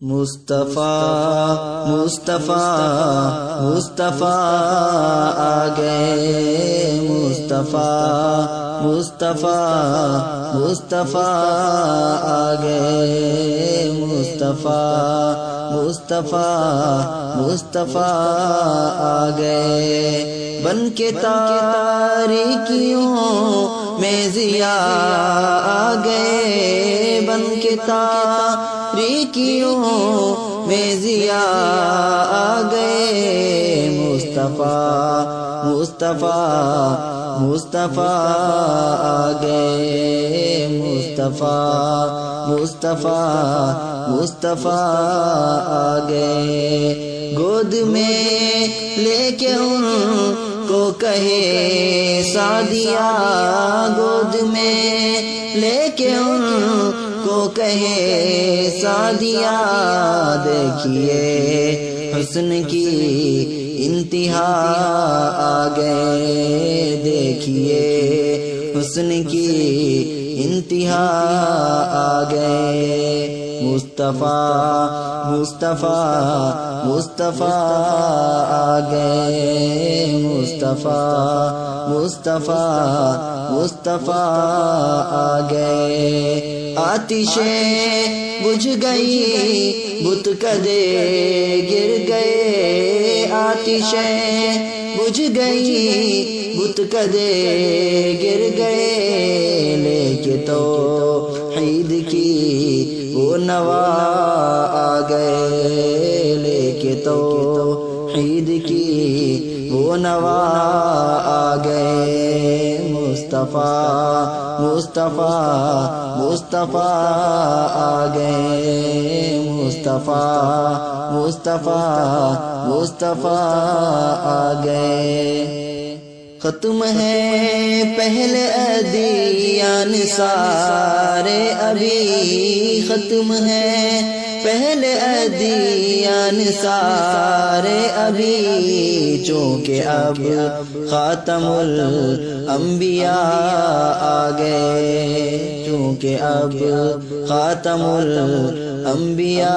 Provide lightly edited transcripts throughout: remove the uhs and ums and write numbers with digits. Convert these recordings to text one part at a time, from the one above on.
مصطفیٰ مصطفیٰ مصطفیٰ آ گئے، مصطفیٰ مصطفیٰ مصطفیٰ آ گئے، مصطفیٰ مصطفیٰ مصطفیٰ آ گئے، بن کے تاریکیوں میں ضیا آ گئے، بن کے تاریکیوں میں ضیا آ گئے، مصطفیٰ مصطفیٰ مصطفیٰ آ گئے، مصطفیٰ مصطفیٰ مصطفیٰ آ گئے، گود میں لے کے ان کو کہے سعدیہ، گود میں لے کے ان کو کہے سعدیہ، دیکھیے حسن کی انتہا آ گئے، دیکھیے حسن کی انتہا آ گئے، مصطفیٰ مصطفیٰ مصطفیٰ آ گئے، مصطفیٰ مصطفیٰ مصطفیٰ آ گئے، آتشیں بجھ گئی بت کدے گر گئے، آتشیں بجھ گئی بت کدے گر گئے، لے کے توحید کی وہ نوا آ گئے، لے کے توحید کی وہ نوا آ گئے، مصطفیٰ مصطفیٰ مصطفیٰ آ گئے، مصطفیٰ مصطفیٰ مصطفیٰ آ گئے، ختم ہے پہلے ادیان سارے ابھی، ختم ہے پہلے ادیان سارے ابھی، چونکہ اب خاتم الانبیاء آ گئے، چونکہ اب خاتم الانبیاء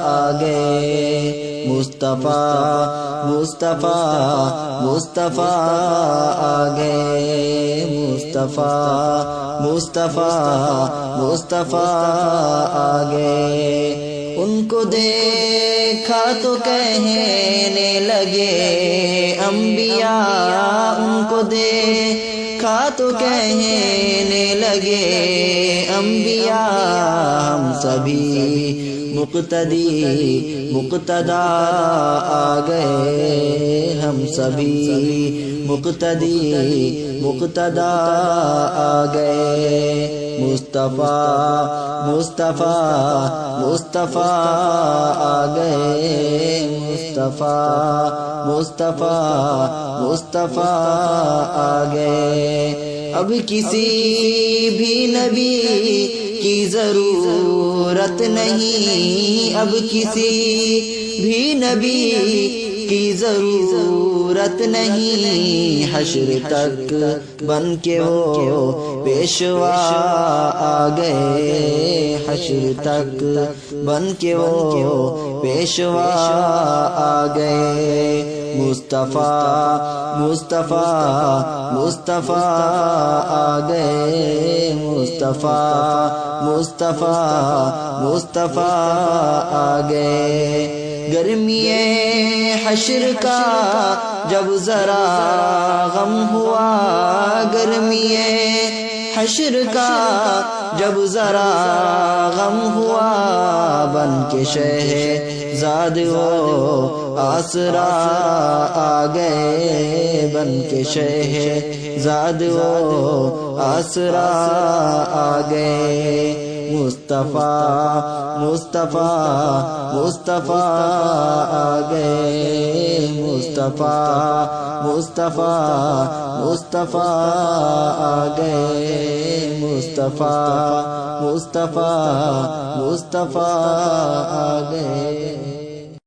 آ گئے، مصطفیٰ مصطفیٰ مصطفیٰ آ گئے، مصطفیٰ مصطفیٰ مصطفیٰ آ گئے، ان کو دیکھا تو کہنے لگے انبیاء، ان کو دیکھا تو کہنے لگے انبیاء، ہم سبھی مقتدی مقتدا آ گئے، ہم سبھی مقتدی مقتدا آ گئے، مصطفیٰ مصطفیٰ مصطفیٰ آ گئے، مصطفیٰ مصطفیٰ مصطفیٰ آ گئے، اب کسی بھی نبی کی ضرورت نہیں، اب کسی بھی نبی کی ضرورت نہیں، حشر تک بن کے وہ پیشوا آ گئے، حشر تک بن کے وہ پیشوا آ گئے، مصطفیٰ مصطفیٰ مصطفیٰ آ گئے، مصطفیٰ مصطفیٰ مصطفیٰ آ گئے، گرمی حشر کا جب ذرا غم ہوا، گرمی حشر کا جب ذرا غم ہوا، بن کے شہزاد وہ آسرا آ گئے، بن کے شہزاد وہ آسرا آ گئے، مصطفیٰ مصطفیٰ مصطفیٰ آ گئے، مصطفیٰ مصطفیٰ مصطفیٰ آ گئے، مصطفیٰ مصطفیٰ مصطفیٰ آ گئے۔